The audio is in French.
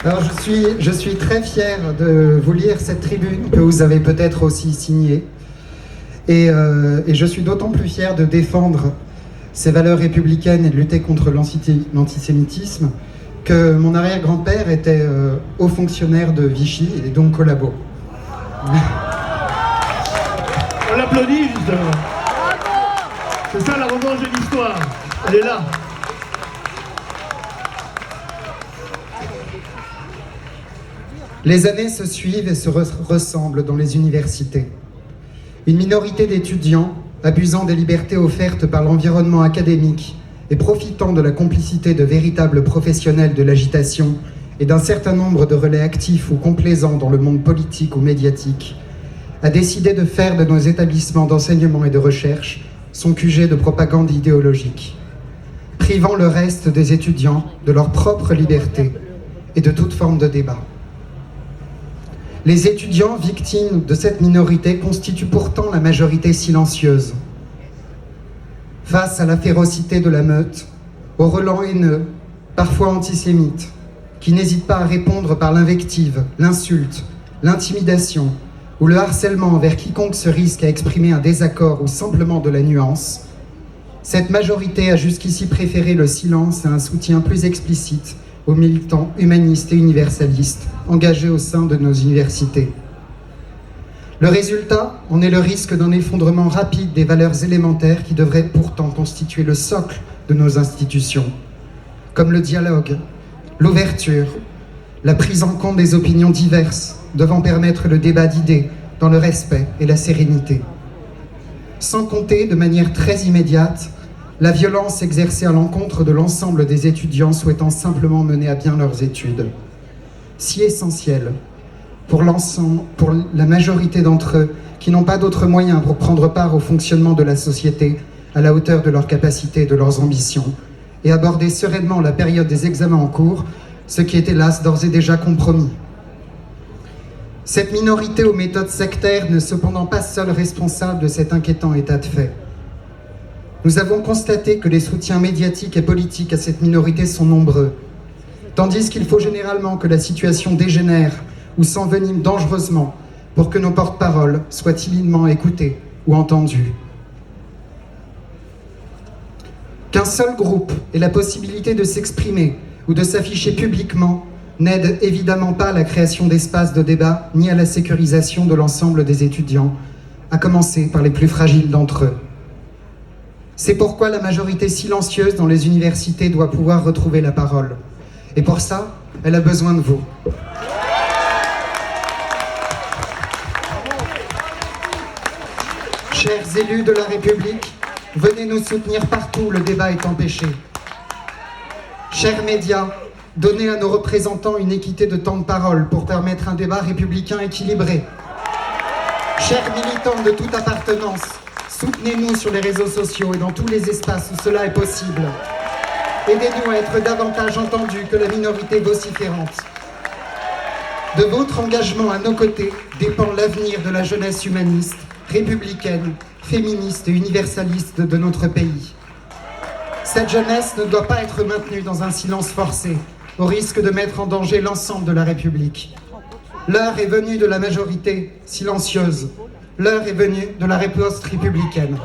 Alors je suis très fier de vous lire cette tribune que vous avez peut-être aussi signée. Et je suis d'autant plus fier de défendre ces valeurs républicaines et de lutter contre l'antisémitisme que mon arrière-grand-père était haut fonctionnaire de Vichy et donc collabo. On l'applaudit justement. C'est ça la revanche de l'histoire. Elle est là. Les années se suivent et se ressemblent dans les universités. Une minorité d'étudiants, abusant des libertés offertes par l'environnement académique et profitant de la complicité de véritables professionnels de l'agitation et d'un certain nombre de relais actifs ou complaisants dans le monde politique ou médiatique, a décidé de faire de nos établissements d'enseignement et de recherche son QG de propagande idéologique, privant le reste des étudiants de leur propre liberté et de toute forme de débat. Les étudiants victimes de cette minorité constituent pourtant la majorité silencieuse. Face à la férocité de la meute, aux relents haineux, parfois antisémites, qui n'hésitent pas à répondre par l'invective, l'insulte, l'intimidation ou le harcèlement envers quiconque se risque à exprimer un désaccord ou simplement de la nuance, cette majorité a jusqu'ici préféré le silence à un soutien plus explicite aux militants humanistes et universalistes engagés au sein de nos universités. Le résultat en est le risque d'un effondrement rapide des valeurs élémentaires qui devraient pourtant constituer le socle de nos institutions, comme le dialogue, l'ouverture, la prise en compte des opinions diverses devant permettre le débat d'idées dans le respect et la sérénité. Sans compter, de manière très immédiate, la violence exercée à l'encontre de l'ensemble des étudiants souhaitant simplement mener à bien leurs études. Si essentielle pour la majorité d'entre eux qui n'ont pas d'autres moyens pour prendre part au fonctionnement de la société à la hauteur de leurs capacités et de leurs ambitions, et aborder sereinement la période des examens en cours, ce qui est hélas d'ores et déjà compromis. Cette minorité aux méthodes sectaires n'est cependant pas seule responsable de cet inquiétant état de fait. Nous avons constaté que les soutiens médiatiques et politiques à cette minorité sont nombreux, tandis qu'il faut généralement que la situation dégénère ou s'envenime dangereusement pour que nos porte-paroles soient timidement écoutés ou entendus. Qu'un seul groupe ait la possibilité de s'exprimer ou de s'afficher publiquement n'aide évidemment pas à la création d'espaces de débat ni à la sécurisation de l'ensemble des étudiants, à commencer par les plus fragiles d'entre eux. C'est pourquoi la majorité silencieuse dans les universités doit pouvoir retrouver la parole. Et pour ça, elle a besoin de vous. Chers élus de la République, venez nous soutenir partout où le débat est empêché. Chers médias, donnez à nos représentants une équité de temps de parole pour permettre un débat républicain équilibré. Chers militants de toute appartenance, soutenez-nous sur les réseaux sociaux et dans tous les espaces où cela est possible. Aidez-nous à être davantage entendus que la minorité vociférante. De votre engagement à nos côtés dépend l'avenir de la jeunesse humaniste, républicaine, féministe et universaliste de notre pays. Cette jeunesse ne doit pas être maintenue dans un silence forcé, au risque de mettre en danger l'ensemble de la République. L'heure est venue de la majorité silencieuse. L'heure est venue de la riposte républicaine.